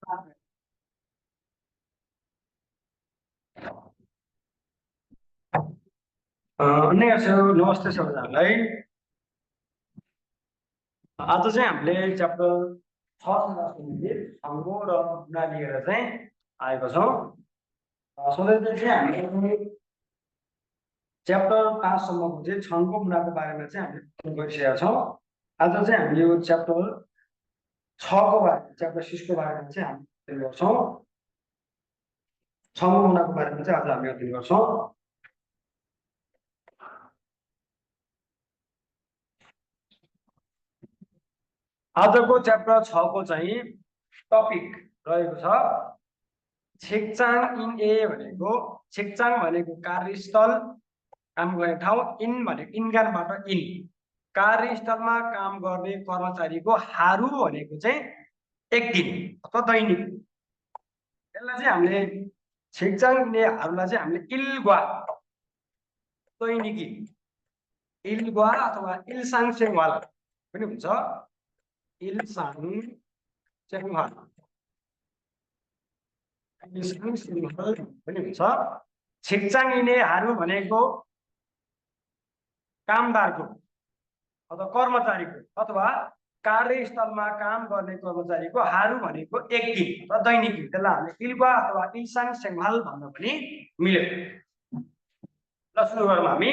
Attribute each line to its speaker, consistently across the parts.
Speaker 1: अन्यहरू नमस्ते सबैजनालाई। आज चाहिँ हामीले च्याप्टर 6 सँग सम्बन्धित अङ्क र गुणा लिएर चाहिँ आएको छौँ। सधैँ चाहिँ हामीले च्याप्टर 5 सम्मको चाहिँ छङ्को गुणाको बारेमा चाहिँ हामीले गरिसकेका छौँ। आज चाहिँ हामीले यो च्याप्टर 6 को बारेमा, च्याप्टर 6 को बारेमा चाहिँ हामी अध्ययन गर्छौँ। छङ्को गुणाको बारेमा चाहिँ आज हामी अध्ययन गर्छौँ। आजको च्याप्टर 6 को चाहिँ टपिक रहेको छ छेकचाङ इन ए भनेको, छेकचाङ भनेको कार्यस्थल, काम गर्ने ठाउँ, इन भनेको इनगानबाट इन, कार्यस्थलमा काम गर्ने कर्मचारीको हारु भनेको चाहिँ एक दिन अथवा दैनिक। यसलाई चाहिँ हामीले छेकचाङ इन ए हारुलाई चाहिँ हामीले इल्गुवा दैनिकी, इल्गुवा अथवा इल्साङ सेङवाल पनि हुन्छ। इल्साङ सेङवाल पनि हुन्छ। छेकचाङ इन ए हारु भनेको कामदारको अथवा कर्मचारीको अथवा कार्यस्थलमा काम गर्ने कर्मचारीको हारु भनेको एक दिन र दैनिक, त्यसलाई हामीले इल्गुवा अथवा इल्साङ सेङवाल भन्न पनि मिल्यो। ल सुरु गरौँ हामी।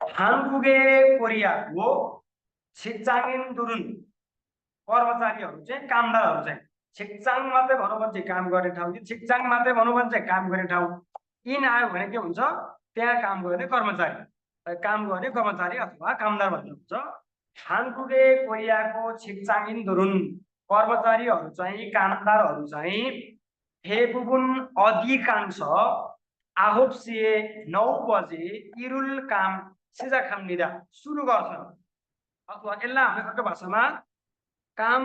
Speaker 1: हाङपुगे कोरियाको छेकचाङ दुरुन कर्मचारीहरू चाहिँ, कामदारहरू चाहिँ, छेकचाङ मात्रै भनौँ भने चाहिँ काम गर्ने ठाउँ, छेकचाङ मात्रै भनौँ भने चाहिँ काम गर्ने ठाउँ, इन आयो भने के हुन्छ, त्यहाँ काम गर्ने कर्मचारी, अथवा कामदार भन्ने हुन्छ। हाङपुगे कोरियाको छेकचाङ दुरुन कर्मचारीहरू चाहिँ, कामदारहरू चाहिँ फेबुबुन अधिकांश आहोप्सिए 9 बजे इरुल काम सिजाखाम्निदा सुरु गर्छन्, अथवा यसलाई हाम्रो अर्को भाषामा काम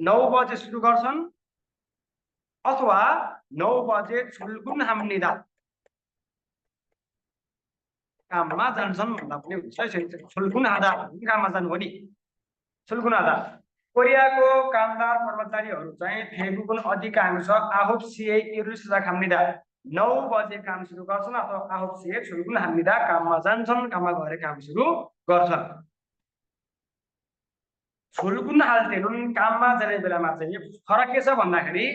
Speaker 1: 9 बजे सुरु गर्छन् अथवा 9 बजे छुल्कुन हाम्निदा काममा जान्छन् भन्दा पनि हुन्छ। छुल्कुन आधा काममा जानु हो नि, छुल्कुन आधा। कोरियाको कामदार कर्मचारीहरू चाहिँ फेबुकुन अधिकांश आहोप्सिए इरुल सिजाखाम्निदा 9 बजे काम सुरु गर्छन् अथवा आहोप्सिए छुल्कुन हाम्निदा काममा जान्छन्, काममा गएर काम सुरु गर्छन्। छुल्कुन हाल्टेनुन काममा जाने बेलामा चाहिँ फरक के छ भन्दाखेरि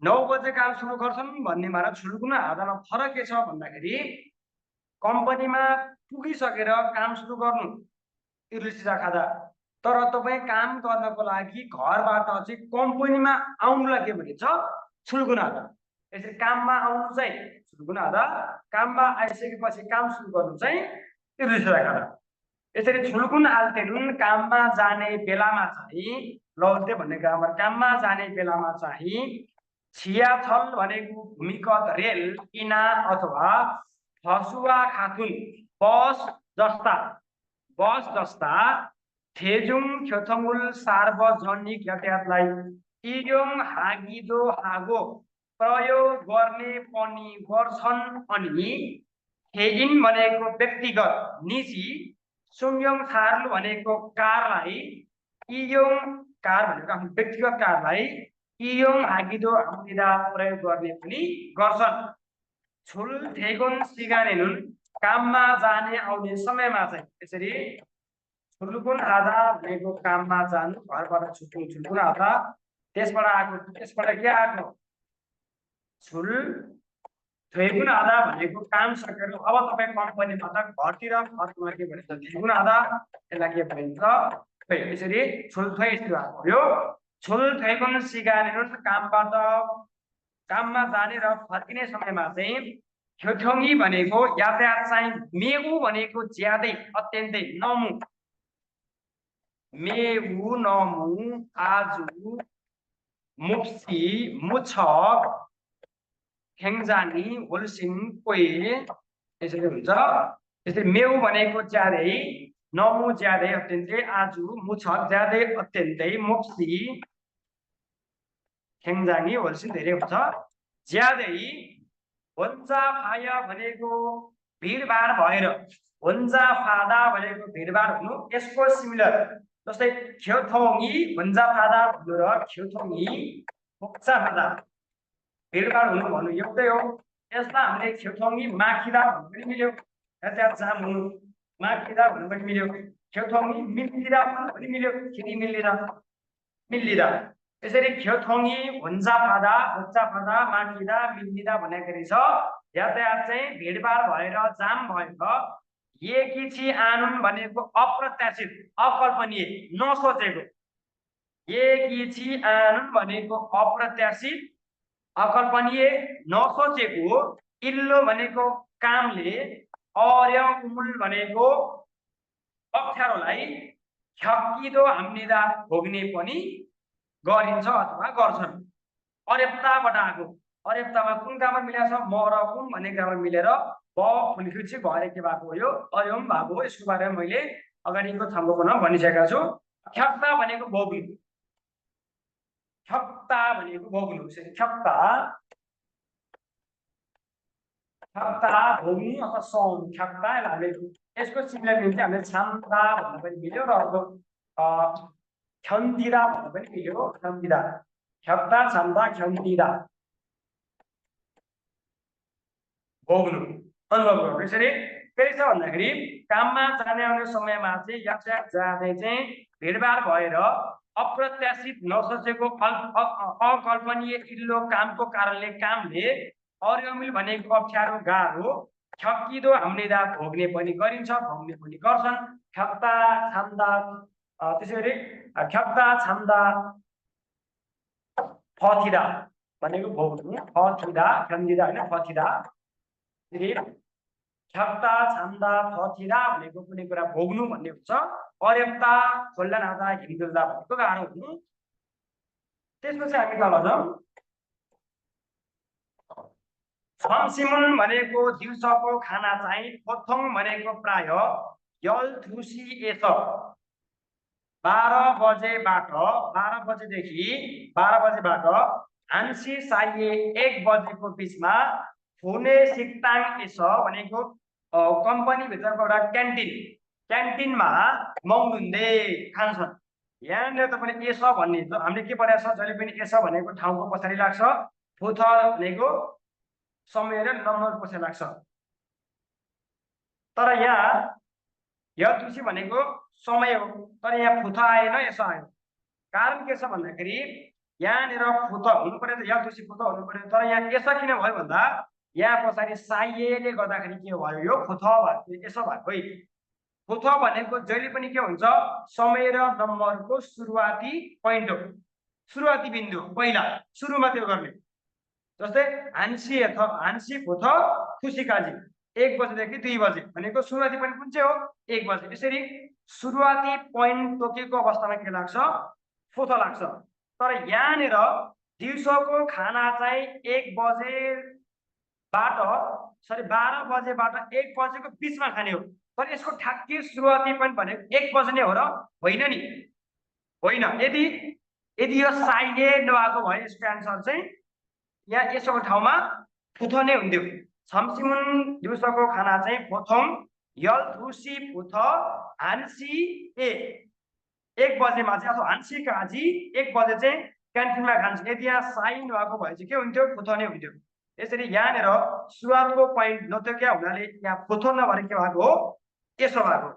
Speaker 1: 9 बजे काम सुरु गर्छन् भन्नेमा र छुल्कुन हाल्दामा फरक के छ भन्दाखेरि कम्पनीमा पुगिसकेर काम सुरु गर्नु इरुल सिजाखादा, तर तपाईँ काम गर्नको लागि घरबाट चाहिँ कम्पनीमा आउनुलाई के भनिन्छ, छुल्कुन हाल्दा। यसरी काममा आउनु चाहिँ छुल्कुन हाल्दा, काममा आइसकेपछि काम सुरु गर्नु चाहिँ इरुल सिजाखादा। यसरी छुल्कुन हाल्टेनुन काममा जाने बेलामा चाहिँ, लौटे भन्ने ग्रामर, काममा जाने बेलामा चाहिँ छियाथल भनेको भूमिगत रेल, इना अथवा फसुवा खाथुन बस जस्ता थेजुङ ख्योथमुल सार्वजनिक यातायातलाई इयोङ हागिदो हागो प्रयोग गर्ने पनि गर्छन्। अनि हेइन भनेको व्यक्तिगत निजी, सुङयोङ थार्लु भनेको कारलाई, इयोङ कार भनेको आफ्नो व्यक्तिगत कारलाई इयोङ हागिदो हाम्निदा प्रयोग गर्ने पनि गर्छन्। छुल थेगुन सिगानेनुन काममा जाने आउने समयमा चाहिँ, यसरी छुल्कुन आधा भनेको काममा जानु, घरबाट छुट्नु छुल्कुन आधा, त्यसबाट के आएको छुल थेगुन आधा भनेको काम सकेर अब तपाईँ कम्पनीबाट घरतिर फर्कमा के भनिन्छ, थेगुन आधा, यसलाई के भनिन्छ, यसरी छुल्थै भयो। छुल थेगुन सिगानेनुन काममा जाने र फर्किने समयमा चाहिँ ख्योथोङी भनेको यातायात चाहिँ, मेगु भनेको ज्यादै अत्यन्तै, नमु मेगु नमु आजु मुप्सी मुछक खेङजानी होलसिन कोही, यसरी हुन्छ। यसरी मेउ भनेको ज्यादै, नमु ज्यादै अत्यन्तै, आजु मुछक ज्यादै अत्यन्तै, मुप्सी खेङजानी होलसिन धेरै हुन्छ, ज्यादै। होन्जा फाया भनेको भिडभाड भएर, होन्जा फादा भनेको भिडभाड हुनु, यसको सिमिलर जस्तै ख्योथोङी भन्जाफादा भन्नु र ख्योथोङी फोक्साफादा भिडभाड हुनु भन्नु एउटै हो। यसलाई हामीले ख्योथोङी माखिदा भन्नु पनि मिल्यो, यातायात जाम हुनु माखिदा भन्नु पनि मिल्यो, ख्योथोङी मिल्लिदा भन्नु पनि मिल्यो, खिरी मिल्लिदा। यसरी ख्योथोङी भन्जाफादा फोक्साफादा माखिदा मिल्लिदा भनेको रहेछ यातायात चाहिँ भिडभाड भएर जाम भएर एकिछि आनुन भनेको अप्रत्याशित अकल्पनीय नसोचेको, एकिछि आनुन भनेको अप्रत्याशित अकल्पनीय नसोचेको, इल्लो भनेको कामले, अर्य उमुल भनेको अप्ठ्यारोलाई, छक्किदो हाम्निदा भोग्ने पनि गरिन्छ अथवा गर्छन्। अरेप्ताबाट आएको, अरेप्तामा कुन ग्रामर मिलेको छ म र कुन भन्ने ग्रामर मिलेर ब फुलखिची भएर के भएको हो, यो अर्यम भएको हो। यसको बारेमा मैले अगाडिको थम्बोमा भनिसकेको छु। ख्याक्ता भनेको भोग्नु, ख्याक्ता भनेको भोग्नु, ख्याक्ता ख्याक्ता भोग्नु अथवा सौन ख्याक्ता। हामीले यसको सिमिलर मिल्छ, हामीले छाम्दा भन्नु पनि मिल्यो र अर्को खन्दिदा भन्नु पनि मिल्यो, खन्दिदा ख्याक्ता छाम्दा खन्दिदा भोग्नु अनुभव गर्नु। यसरी फेरि छ भन्दाखेरि काममा जाने आउने समयमा चाहिँ यातायात जाँदै चाहिँ भिडभाड भएर अप्रत्याशित नसोचेको अकल्पनीय इल्लो कामको कारणले कामले, अर्यमिल भनेको अप्ठ्यारो गाह्रो, छक्किदो हाम्निदा भोग्ने पनि गरिन्छ भोग्ने पनि गर्छन्। ख्याक्ता छाम्दा त्यसरी ख्याक्ता छाम्दा फथिदा भनेको भोग्नु, फथिदा खन्दिदा होइन फथिदा। ख्याक्ता छाम्दा फथिदा भनेको कुनै कुरा भोग्नु भन्ने हुन्छ। अरेप्ता खोल्ला नादा हिँड्दा भनेको गाह्रो हुनु। त्यसपछि हामी तल जाउँ। छमसिमुन भनेको दिउँसोको खाना चाहिँ, फोथोङ भनेको प्राय, यल थुसी एस 12 बजेबाट 12 बजेदेखि 12 बजेबाट हान्सी साइए 1 बजेको बिचमा हुने सिक्ताङ एस भनेको कम्पनीभित्रको एउटा क्यान्टिन, क्यान्टिनमा मौनुन्दे खान्छन्। यहाँनिर तपाईँले एस भन्ने हामीले के पढाएको छ, जहिले पनि एस भनेको ठाउँको पछाडि लाग्छ, फुथ भनेको समय र नम्बर पछाडि लाग्छ। तर यहाँ यदुसी भनेको समय हो, तर यहाँ फुथ आएन एस आयो। कारण के छ भन्दाखेरि यहाँनिर फुथ हुनु पर्यो त यदुसी फुथ हुनु पर्यो, तर यहाँ एस किन भयो भन्दा यहाँ पछाडि साइएले गर्दाखेरि के भयो, यो फुथ भएको एस भएकै। फुथ भनेको जहिले पनि के हुन्छ, समय र नम्बरको सुरुवाती पोइन्ट हो, सुरुवाती बिन्दु पहिला सुरुमा त्यो गर्ने। जस्तै हान्सी फुथ खुसी काजी 1 बजेदेखि 2 बजे भनेको सुरुवाती पोइन्ट कुन चाहिँ हो, 1 बजे। यसरी सुरुवाती पोइन्ट तोकेको अवस्थामा के लाग्छ, फुथ लाग्छ। तर यहाँनिर दिउँसोको खाना चाहिँ 1 बजेबाट 12 बजेबाट 1 बजेको बिचमा खाने हो। तर यसको ठ्याक्कै सुरुवाती पोइन्ट भनेको 1 बजे नै हो र होइन नि, होइन। यदि यो साइए नभएको भए यसको एन्सर चाहिँ यहाँ यसको ठाउँमा फुथ नै हुन्थ्यो। छमसिमुन दिउँसोको खाना चाहिँ फोथोङ यल थुसी फुथ हान्सी ए 1 बजेमा चाहिँ, अथवा हान्सी काजी 1 बजे चाहिँ क्यान्टिनमा खान्छ। यदि यहाँ साइन भएको भए चाहिँ के हुन्थ्यो, फुथ नै हुन्थ्यो। यसरी यहाँनिर सुरुवातको पोइन्ट नतोक्या हुनाले यहाँ फुथ नभएर के भएको हो, यसो भएको।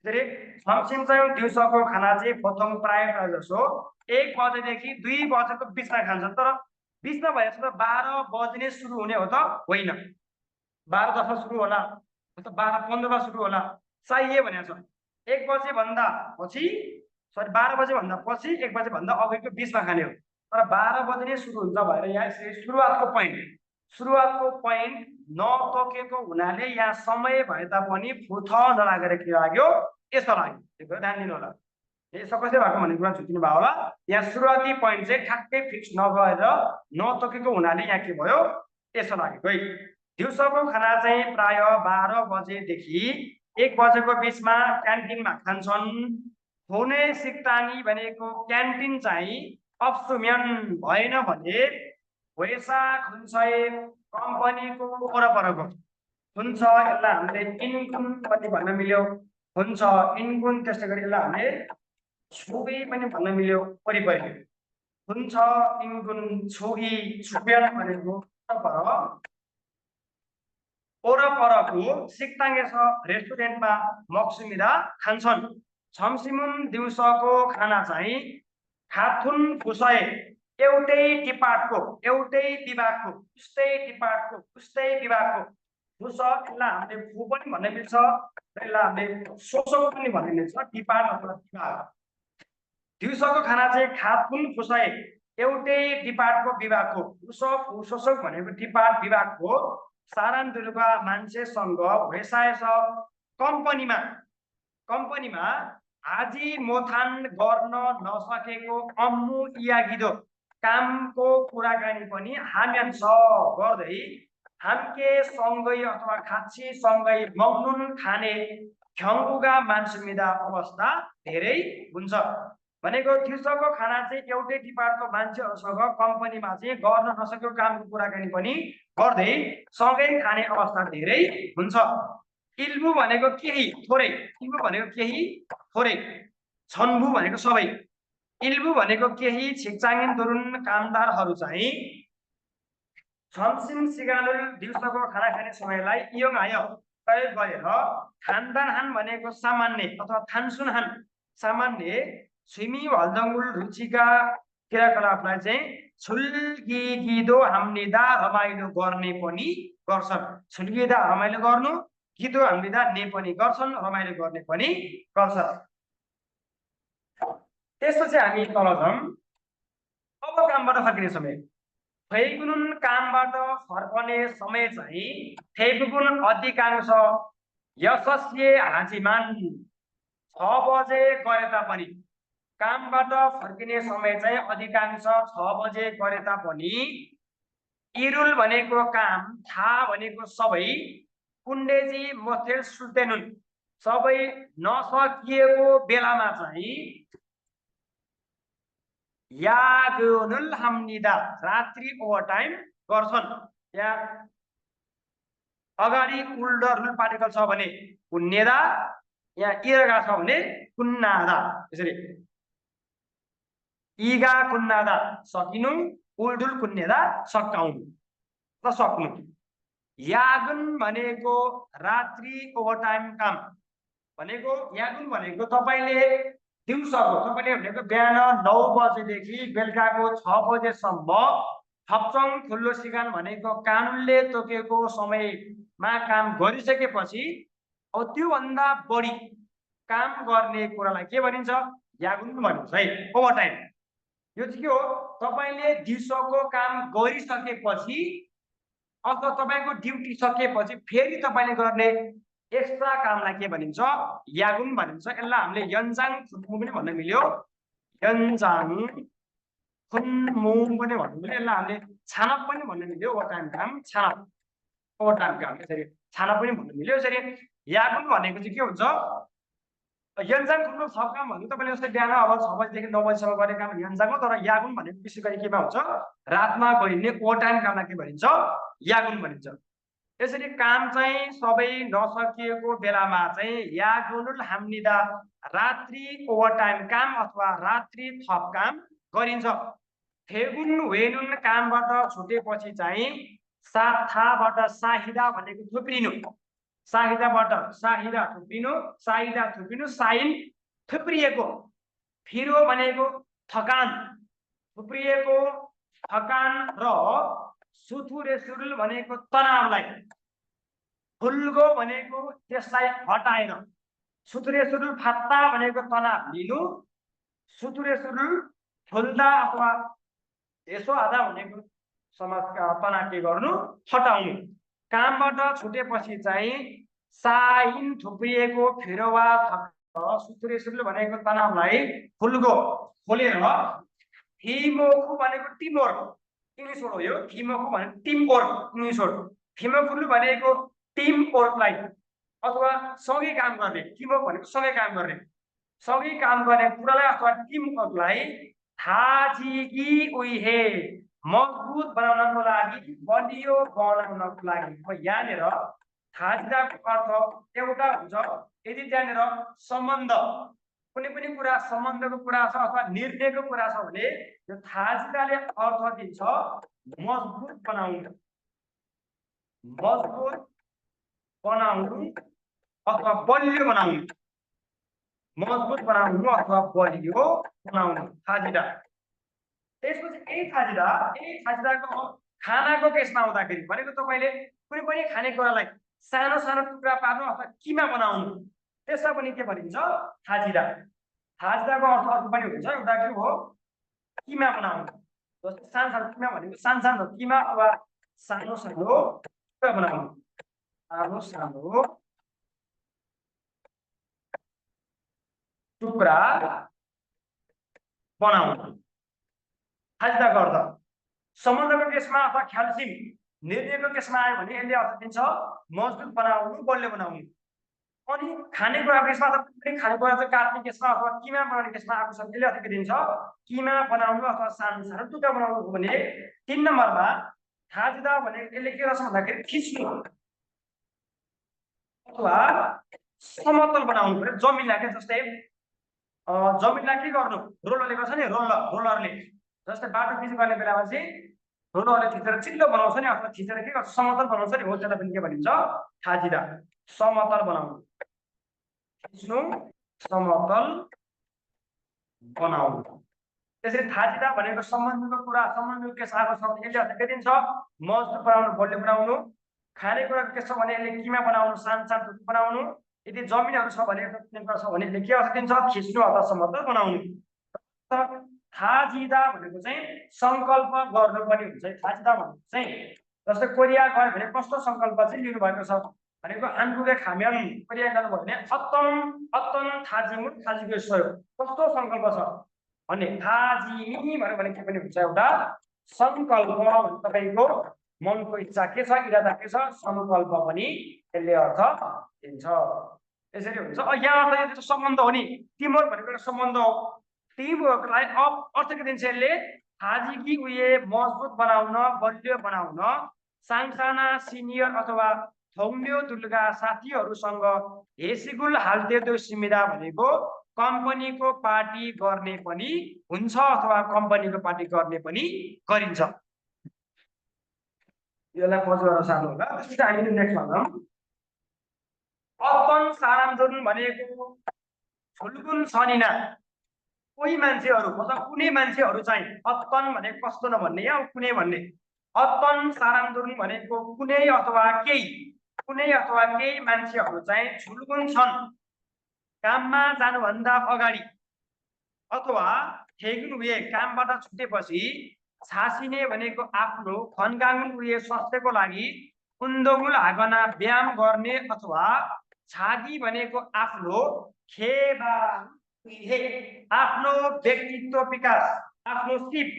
Speaker 1: त्यसरी छमसिम चाहिँ दिउँसोको खाना चाहिँ फोथोङ प्राय जसो 1 बजेदेखि 2 बजेको बिचमा खान्छन्। तर बिचमा भएछ त 12 बजे नै सुरु हुने हो त होइन, 12:10 सुरु होला अथवा 12:15 सुरु होला। चाहिए भनेको छ 1 बजे भन्दा पछि, सरी 12 बजे भन्दा पछि 1 बजे भन्दा अगाडिको बिचमा खाने हो। तर 12 बजे नै सुरु हुन्छ भएर यहाँ सुरुवातको पोइन्ट नतोकेको हुनाले यहाँ समय भए तापनि फुथ नलागेर के लाग्यो, यसो लाग्यो। त्यो कुरा ध्यान दिनु होला। यसो कसै भएको भन्ने कुरा छुट्टिनु भयो होला। यहाँ सुरुवाती पोइन्ट चाहिँ ठ्याक्कै फिक्स नगरेर नतोकेको हुनाले यहाँ के भयो, यसो लागेको है। दिउँसोको खाना चाहिँ प्राय 12 बजेदेखि 1 बजेको बिचमा क्यान्टिनमा खान्छन्। हुने सिक्तानी भनेको क्यान्टिन चाहिँ अप्सुम्यन भएन भने वेसा खुन्सय कम्पनीको वरपरको हुन्छ। यसलाई हामीले इन्कुन पनि भन्न मिल्यो, हुन्छ इन्कुन। त्यस्तै गरी यसलाई हामीले छुबी पनि भन्न मिल्यो वरिपरि हुन्छ इङ्गुन छुगी छुब्यान भनेको वरपरको सिक्ताङ्गेस रेस्टुरेन्टमा मक्सुमिरा खान्छन्। छमसिमुन दिउँसोको खाना चाहिँ खाथुन फुसए एउटै विभागको उस्तै विभागको फुस यसलाई हामीले फु पनि भन्न मिल्छ र यसलाई हामीले शोषक पनि भन्न मिल्छ डिपार्ट अथवा विभाग। दिउँसोको खाना चाहिँ खाथुन फुसए एउटै डिपार्टको विभागको शोषक भनेको डिपार्ट विभागको सारान्दुलका मान्छेसँग भेसाएछ कम्पनीमा आजी मोथान गर्न नसकेको अम्मु इयागिदो कामको कुराकानी पनि हामीन्छ गर्दै हाम्के सँगै अथवा खाच्छी सँगै मग्नुन खाने ख्याङ्गुगा मान्छुमिदा अवस्था धेरै हुन्छ भनेको दिउँसोको खाना चाहिँ एउटै डिपार्टको मान्छेहरूसँग कम्पनीमा चाहिँ गर्न नसकेको कामको कुराकानी पनि गर्दै सँगै खाने अवस्था धेरै हुन्छ। इल्बु भनेको केही थोरै इल्बु भनेको केही थोरै छन्बु भनेको सबै इल्बु भनेको केही छिक्चाङिन तरुण कामदारहरू चाहिँ छमसिम सिगालुल दिउँसोको खाना खाने समयलाई इयोङ आयो प्रयोग गरेर खानदान भनेको सामान्य अथवा थानसुनहान सामान्य सुइमी हल्दङ्गुल रुचिका क्रियाकलापलाई चाहिँ छुल्गिदो हाम्निदा रमाइलो गर्ने पनि गर्छन्। छुल्गिदा रमाइलो गर्नु गिदो हाम्निदा ने पनि गर्छन् रमाइलो गर्ने पनि गर्छन्। त्यसपछि हामी तल जाउँ। अब कामबाट फर्किने समय थैगुन कामबाट फर्कने समय चाहिँ थैगुन अधिकांश यशस्वी हाजिमान 6 बजे गरे तापनि कामबाट फर्किने समय चाहिँ अधिकांश 6 बजे गरे तापनि इरुल भनेको काम था भनेको सबै कुण्डेजी मथेल सुल्तेनुन सबै नसकिएको बेलामा चाहिँ यागुनुल हाम्निदा रात्रि ओभरटाइम गर्छन्। यहाँ अगाडि उल्डरुल पार्टिकल छ भने कुन्नेदा यहाँ इरगा छ भने कुन्नादा यसरी इगा कुन्नादा सकिनु उल्डुल कुन्नेदा सकाउनु र सक्नु। यागुन भनेको रात्रि ओभरटाइम काम भनेको यागुन भनेको तपाईले दिउँसोको तपाईले भनेको बिहान 9 बजेदेखि बेलुकाको 6 बजेसम्म थप्चङ खुल्लो सिगान भनेको कानुनले तोकेको समयमा काम गरिसकेपछि अब त्योभन्दा बढी काम गर्ने कुरालाई के भनिन्छ यागुन भनिन्छ है ओभरटाइम। यो चाहिँ के हो तपाईले दिउँसोको काम गरिसकेपछि अथवा तपाईको ड्युटी सकेपछि फेरि तपाईले गर्ने एक्स्ट्रा कामलाई के भनिन्छ यागुन भनिन्छ। यसलाई हामीले यन्जाङ खुन्मु पनि भन्न मिल्यो यन्जाङ खुन्मु पनि भन्न मिल्यो। यसलाई हामीले छानप पनि भन्न मिल्यो ओभरटाइम काम छानप ओभरटाइम काम यसरी छानप पनि भन्न मिल्यो। यसरी यागुन भनेको चाहिँ के हुन्छ यन्जाङ खुन्मु सब काम भन्नु तपाईले जस्तै बिहान अब 6 बजेदेखि 9 बजेसम्म गर्ने काम यन्जाङ हो तर यागुन भनेको विशेष गरी केमा हुन्छ रातमा गरिने ओभरटाइम कामलाई के भनिन्छ यागुन भनिन्छ। यसरी काम चाहिँ सबै नसकिएको बेलामा चाहिँ यागुनुल हाम्निदा रात्रि ओभरटाइम काम अथवा रात्रि थप काम गरिन्छ। थेगुन वेनुन कामबाट छुटेपछि चाहिँ साथाबाट साहिदा भनेको थुप्रिनु साहिदाबाट साहिदा थुप्रिनु साइन थुप्रिएको फिरो भनेको थकान थुप्रिएको थकान र सुथुरे सुरुल भनेको तनावलाई फुल्गो भनेको त्यसलाई हटाएर सुथुरे सुरुल फात्ता भनेको तनाव लिनु सुथुरे सुरुल फुल्दा अथवा यसो आधा भनेको समाजका तनाव के गर्नु हटाउनु। कामबाट छुटेपछि चाहिँ साइन थुप्रिएको फिरोवा सुथुरे सुरुल भनेको तनावलाई फुल्गो खोलेर थिमोकु भनेको टिमवर्क इंग्लिश वर्ड हो यो थिमोकु भनेको टिम वर्क इंग्लिश वर्ड थिमोकुलु भनेको टिम वर्कलाई अथवा सँगै काम गर्ने टिमवर्क भनेको सँगै काम गर्ने कुरालाई अथवा टिम वर्कलाई थाजिगी उइहे मजबुत बनाउनको लागि बलियो बनाउनको लागि यहाँनिर थाजिदाको अर्थ एउटा हुन्छ यदि त्यहाँनिर सम्बन्ध कुनै पनि कुरा सम्बन्धको कुरा छ अथवा निर्णयको कुरा छ भने यो थाजिदाले अर्थ दिन्छ मजबुत बनाउनु, मजबुत बनाउनु अथवा बलियो बनाउनु, मजबुत बनाउनु अथवा बलियो बनाउनु थाजिदा। त्यसपछि यही थाजिदाको खानाको केसमा आउँदाखेरि भनेको तपाईले कुनै पनि खानेकुरालाई सानो सानो टुक्रा पार्नु अथवा किमा बनाउनु, त्यसमा पनि के भनिन्छ थाजिदा। थाजिदाको अर्थ अर्को पनि हुन्छ, एउटा के हो किमा बनाउनु, जस्तै सानो सानो किमा भनेको सानो सानो किमा अथवा सानो सानो टुक्रा बनाउनु, सानो सानो टुक्रा बनाउनु थाजिदाको अर्थ। सम्बन्धको केसमा अथवा ख्यालसिम निर्णयको केसमा आयो भने यसले अर्थ दिन्छ मजबुत बनाउनु, बलियो बनाउनु। अनि खानेकुराको केसमा अथवा कुनै खानेकुरा चाहिँ काट्ने केसमा अथवा किमा बनाउने केसमा आएको छ यसले अर्थ के दिन्छ किमा बनाउनु अथवा सानो सानो टुक्रा बनाउनु हो भने 3 नम्बरमा थाजिदा भने यसले के गर्छ भन्दाखेरि खिच्नु अथवा समतल बनाउनु पर्यो, जमिनलाई के जस्तै जमिनलाई के गर्नु रोलरले गर्छ नि, रोलरले जस्तै बाटो पिच गर्ने बेलामा चाहिँ रोलरले थिचेर चिल्लो बनाउँछ नि अथवा थिचेर के गर्छ समतल बनाउँछ नि, हो त्यसलाई पनि के भनिन्छ थाजिदा, समतल बनाउनु, खिच्नु समतल बनाउनु। त्यसरी थाजिदा भनेको सम्बन्धको कुरा, सम्बन्धको केस आएको छ भने यसले अर्थ के दिन्छ मजबुत बनाउनु, बलियो बनाउनु। खानेकुराको केस छ भने यसले किमा बनाउनु, सानो सानो बनाउनु। यदि जमिनहरू छ भने यसले के अर्थ दिन्छ खिच्नु अथवा समतल बनाउनु। थाजिदा भनेको चाहिँ संकल्प गर्नु पनि हुन्छ। थाजिदा भनेको चाहिँ जस्तै कोरिया गयो भने कस्तो संकल्प चाहिँ लिनु भएको छ भनेको आन्पुगे खाम्याम कोरिया जानुभयो भने अत्तन थाजिमु थाजिको सहयोग कस्तो संकल्प छ भने थाजिमी भन्यो भने के पनि हुन्छ एउटा संकल्प भने तपाईको मनको इच्छा के छ, इरादा के छ, संकल्प पनि यसले अर्थ दिन्छ। यसरी हुन्छ। यहाँ अर्थ सम्बन्ध हो नि, टिमवर्क भनेको एउटा सम्बन्ध हो। टिमवर्कलाई अर्थ के दिन्छ यसले थाजिकी उये मजबुत बनाउन, बलियो बनाउन, सानसाना सिनियर अथवा थौम्यो दुर्गा साथीहरूसँग हेसिगुल हाल्तेदो सिमिदा भनेको कम्पनीको पार्टी गर्ने पनि हुन्छ अथवा कम्पनीको पार्टी गर्ने पनि गरिन्छ। यसलाई पज गर्न सार्नु होला। त्यसपछि हामीले नेक्स्ट भनौँ अत्तन सारामजुन भनेको छुलगुन छनिना कोही मान्छेहरू मतलब कुनै मान्छेहरू चाहिँ अत्तन भनेको कस्तो नभन्ने या कुनै भन्ने, अत्तन सारामजुन भनेको कुनै अथवा केही मान्छेहरू चाहिँ छुलगुन छन् काममा जानुभन्दा अगाडि अथवा ठेगुन उये कामबाट छुटेपछि छासिने भनेको आफ्नो खनगाङ उये स्वास्थ्यको लागि कुन्दमुल हागना व्यायाम गर्ने अथवा छागी भनेको आफ्नो आफ्नो व्यक्तित्व विकास, आफ्नो सिप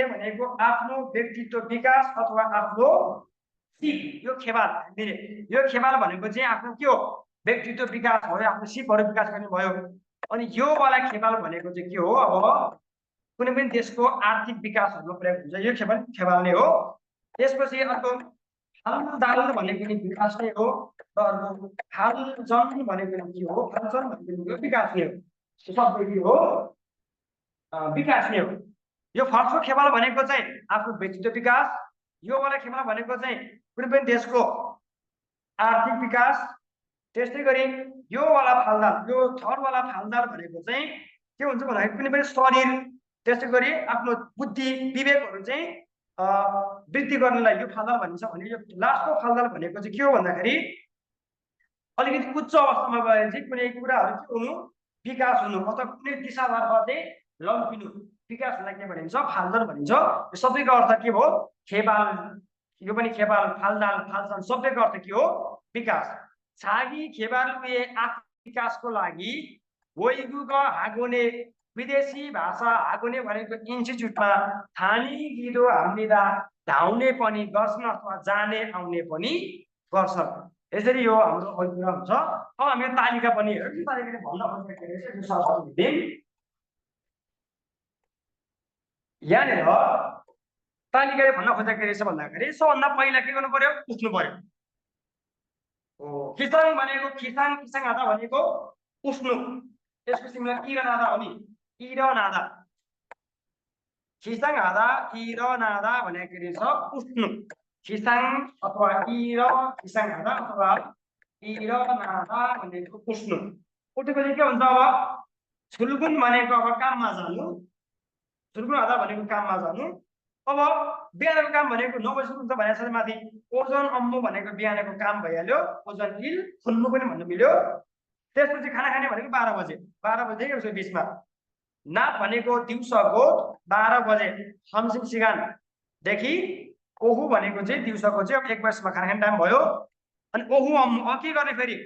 Speaker 1: भनेको आफ्नो व्यक्तित्व विकास अथवा आफ्नो सिप। यो खेबाल भनेको चाहिँ आफ्नो के हो व्यक्तित्व विकास भयो, आफ्नो सिपहरू विकास गर्ने भयो। अनि यो वाला खेबाल भनेको चाहिँ के हो अब कुनै पनि देशको आर्थिक विकासहरुमा प्रयोग हुन्छ, यो खेबाल नै हो। त्यसपछि अर्को हालदाल भनेको नि विकास नै हो, र अर्को हालजन भनेको के हो, हालजन भनेको विकास नै हो, सबै के हो विकास नै हो। यो फर्स्टको खेबाल भनेको चाहिँ आफ्नो व्यक्तित्व विकास, यो वाला खेबाल भनेको चाहिँ कुनै पनि देशको आर्थिक विकास। त्यस्तै गरी यो वाला फालदाल, यो थर्ड वाला फालदाल भनेको चाहिँ के हुन्छ भन्दाखेरि कुनै पनि शरीर, त्यस्तै गरी आफ्नो बुद्धि विवेकहरु चाहिँ वृद्धि गर्नलाई यो फालदाल भनिन्छ भने यो लास्टको फालदाल भनेको चाहिँ के हो भन्दाखेरि अलिकति उच्च अवस्थामा गएर चाहिँ कुनै कुराहरु के हुनु विकास हुनु अथवा कुनै दिशातर्फ चाहिँ लम्किनु, विकासलाई के भनिन्छ फालदाल भनिन्छ। यो सबैको अर्थ के हो खेबाल, यो पनि खेबाल फालदाल फालसन सबैको अर्थ के हो विकास। छागी खेबालुए आर्थिक विकासको लागि वैगुग हागोने विदेशी भाषा हागोने भनेको इन्स्टिट्युटमा थानी गिदो हामीदा धाउने पनि गर्छन् अथवा जाने आउने पनि गर्छन्। यसरी यो हाम्रो अभिप्राय हुन्छ। अब हामी तालिका पनि हेर्छौँ, तालिकाले भन्न खोजेको छ यहाँनिर तालिकाले भन्न खोजेको रहेछ भन्दाखेरि सबभन्दा पहिला के गर्नु पर्यो बुझ्नु पर्यो। खिसाङ भनेको खिसाङ आधा भनेको उष्णु त्यसको सिमिलर इ र नादा हो नि इ र नादा खिसाङ हादा इ र नादा भनेको के छ उष्णु खिसाङ अथवा इ र खिसाङ हादा अथवा इ र नादा भनेको उष्णु उठेपछि के हुन्छ अब छुल्गुन भनेको अब काममा जानु छुल्गुन हादा भनेको काममा जानु अब बिहानको काम भनेको 9 बजे हुन्छ भनेको छ माथि ओजन अम्मु भनेको बिहानको काम भइहाल्यो ओजन इल खुल्नु पनि भन्नु मिल्यो त्यसपछि खाना खाने भनेको 12 बजे 12 बजे उसको बिचमा नाप भनेको दिउँसोको 12 बजे हमसिङ सिगान देखि ओहु भनेको चाहिँ दिउँसोको चाहिँ अब 1 बजेसम्म खाना खाने टाइम भयो अनि ओहु अम्मु के गर्ने फेरि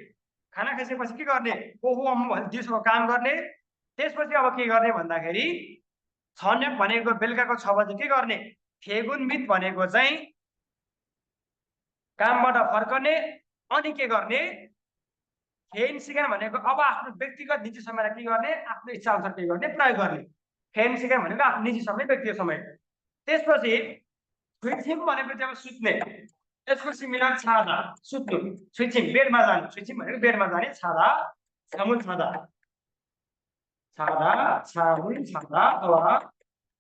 Speaker 1: खाना खाइसकेपछि के गर्ने ओहु अम्मु भने दिउँसोको काम गर्ने त्यसपछि अब के गर्ने भन्दाखेरि छन्यक भनेको बेलुकाको 6 बजे के गर्ने फेगुन मित भनेको चाहिँ कामबाट फर्कने अनि के गर्ने फेन सिकान भनेको अब आफ्नो व्यक्तिगत निजी समयलाई के गर्ने आफ्नो इच्छा अनुसार के गर्ने प्रयोग गर्ने फेन सिकान भनेको आफ्नो निजी समय व्यक्तिगत समय त्यसपछि स्विचिङ भनेको चाहिँ अब सुत्ने यसको सिमिलर छादा सुत्नु स्विचिङ बेडमा जानु स्विचिङ भनेको बेडमा जाने छादा छामुन छादा छादा छामुन छादा अथवा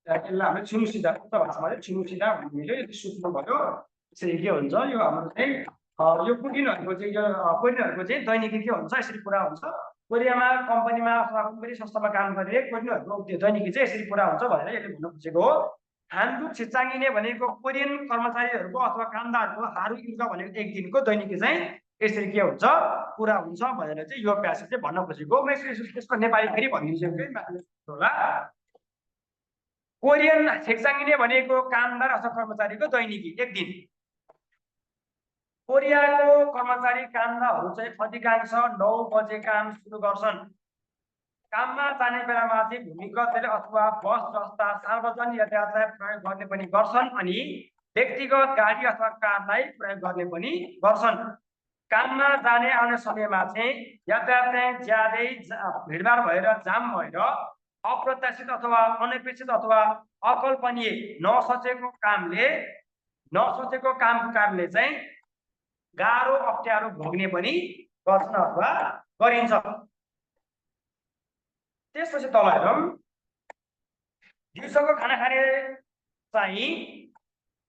Speaker 1: यसलाई हामीले छुनुसिदा उक्त भाषामा चाहिँ छुनुसिदा भन्ने मिल्यो यो सुत्नु भयो यसरी के हुन्छ यो हाम्रो चाहिँ यो कोरियनहरूको चाहिँ यो कोरियनहरूको चाहिँ दैनिकी के हुन्छ यसरी पुरा हुन्छ कोरियामा कम्पनीमा अथवा कुनै पनि संस्थामा काम गर्ने कोरियनहरूको त्यो दैनिकी चाहिँ यसरी पुरा हुन्छ भनेर यसले भन्न खोजेको हो हान्दु छिचाङ्गिने भनेको कोरियन कर्मचारीहरूको अथवा कामदारहरूको हारु इल्का भनेको एक दिनको दैनिकी चाहिँ यसरी के हुन्छ पुरा हुन्छ भनेर चाहिँ यो प्यासेज चाहिँ भन्न खोजेको म यसको नेपाली फेरि भनिदिन्छु होला कोरियन छिचाङ्गिने भनेको कामदार अथवा कर्मचारीको दैनिकी एक दिन कोरियाको कर्मचारी कामदारहरू चाहिँ अधिकांश 9 बजे काम सुरु गर्छन् काममा जाने बेलामा चाहिँ भूमिगत रेल अथवा बस जस्ता सार्वजनिक यातायातलाई प्रयोग गर्ने पनि गर्छन् अनि व्यक्तिगत गाडी अथवा कारलाई प्रयोग गर्ने पनि गर्छन् काममा जाने आउने समयमा चाहिँ यातायात चाहिँ ज्यादै भिडभाड भएर जाम भएर अप्रत्याशित अथवा अनपेक्षित अथवा अकल्पनीय नसोचेको कामको कारणले चाहिँ गाह्रो अप्ठ्यारो भोग्ने पनि गर्छन् अथवा गरिन्छ त्यसपछि तल हेरौँ दिउँसोको खाना खाने चाहिँ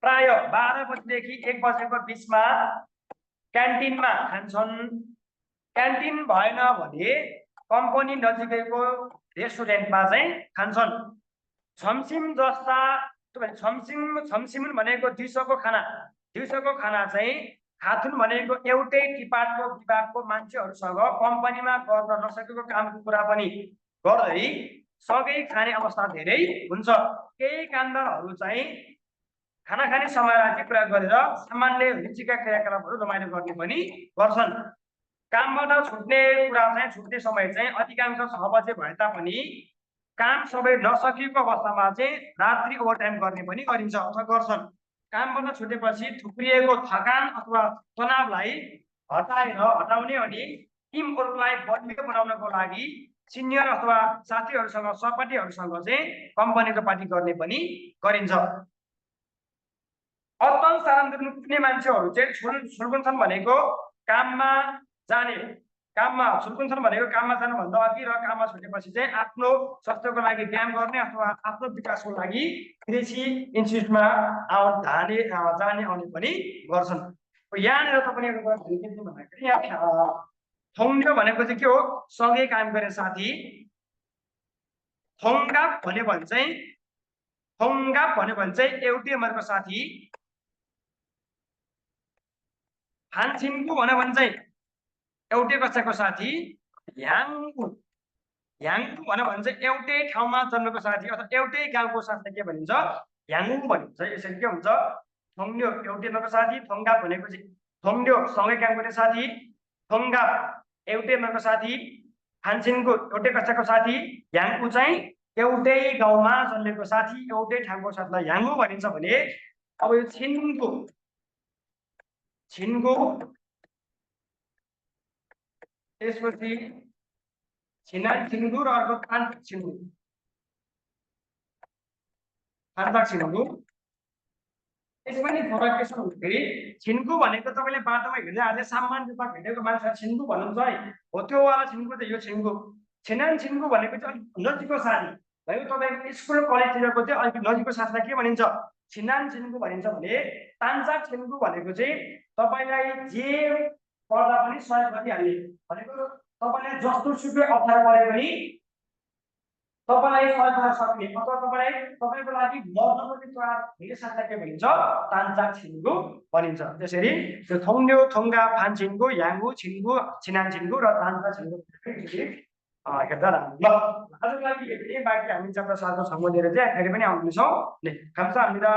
Speaker 1: प्राय 12 बजेदेखि 1 बजेको बिचमा क्यान्टिनमा खान्छन् क्यान्टिन भएन भने कम्पनी नजिकैको रेस्टुरेन्टमा चाहिँ खान्छन् छमसिम जस्ता छमसिम भनेको दिउँसोको खाना चाहिँ खाथुन भनेको एउटै विभागको मान्छेहरूसँग कम्पनीमा गर्न नसकेको कामको कुरा पनि गर्दै सँगै खाने अवस्था धेरै हुन्छ केही कामदारहरू चाहिँ खाना खाने समयलाई प्रयोग गरेर सामान्य रुचिका क्रियाकलापहरू रमाइलो गर्ने पनि गर्छन् कामबाट छुट्ने कुरा चाहिँ छुट्ने समय चाहिँ अधिकांश 6 बजे भए तापनि काम सबै नसकिएको अवस्थामा चाहिँ रात्रि ओभरटाइम गर्ने पनि गरिन्छ अथवा गर्छन् कामबाट छुटेपछि थुप्रिएको थकान अथवा तनावलाई हटाउने अनि टिम वर्कलाई बलियो बनाउनको लागि सिनियर अथवा साथीहरूसँग सहपाठीहरूसँग चाहिँ कम्पनीको पार्टी गर्ने पनि गरिन्छ अत्तल सारान्तिमा पुग्ने मान्छेहरू चाहिँ छुल्कुन्छन् भनेको काममा छुल्कुन्छन् भनेको काममा जानुभन्दा अघि र काममा छुटेपछि चाहिँ आफ्नो स्वास्थ्यको लागि व्यायाम गर्ने अथवा आफ्नो विकासको लागि कृषि इन्स्टिट्युटमा जाने आउने पनि गर्छन् यहाँनिर तपाईँको भन्दाखेरि यहाँ थोङ्ग्यो भनेको चाहिँ के हो सँगै काम गर्ने साथी थोङ्गाप भन्यो भने चाहिँ एउटै उमेरको साथी हानछिन्कु भन्यो भने चाहिँ एउटै कक्षाको साथी ह्याङपु भन्यो भने चाहिँ एउटै ठाउँमा जन्मेको साथी अथवा एउटै गाउँको साथीलाई के भनिन्छ ह्याङु भनिन्छ यसरी के हुन्छ थोङ्ग्यो एउटै उमेरको साथी थोङ्गाप भनेको चाहिँ थोङ्ग्यो सँगै काम गर्ने साथी थोङ्गाप एउटै उमेरको साथी हानछिन्कु एउटै कक्षाको साथी ह्याङपु चाहिँ एउटै गाउँमा जन्मेको साथी एउटै ठाउँको साथीलाई ह्याङु भनिन्छ भने अब यो छिन्कु त्यसपछि छिनान छिन्गु र अर्को तान्ताक छिन्गु यसमा नि फरक के छ भन्दाखेरि छिन्कु भनेको तपाईँले बाटोमा हिँड्दै आएर सामान्य रूपमा भेटेको मान्छेलाई छिन्कु भन्नुहुन्छ है, हो त्यो वाला छिन्कु त यो छिन्कु। छिनान छिन्कु भनेको चाहिँ अलिक नजिकको साथी भयो, तपाईँको स्कुल कलेजतिरको चाहिँ अलिक नजिकको साथीलाई के भनिन्छ, छिनान छिन्कु भनिन्छ भने तान्चा छिन्कु भनेको चाहिँ तपाईँलाई जे पर्दा पनि सहयोग गरिहाल्ने भनेको, तपाईँलाई जस्तो सुकै अप्ठ्यारो परे पनि तपाईँलाई सहयोग गर्न सक्ने अथवा तपाईँको लागि मर्नको तयार हुने साथीलाई के भनिन्छ, तान्चा छिन्कु भनिन्छ। त्यसरी त्यो थोङ्ग्यो थोङ्गा फान छिन्कु, याङ्गु छिन्कु, छिनान छिन्कु र तान्चा छिन्कु हेर्दा राम्रो। ल आजको लागि यति, बाँकी हामी चक्र साथको सँग लिएर चाहिँ फेरि पनि आउँदैछौँ। 감사합니다.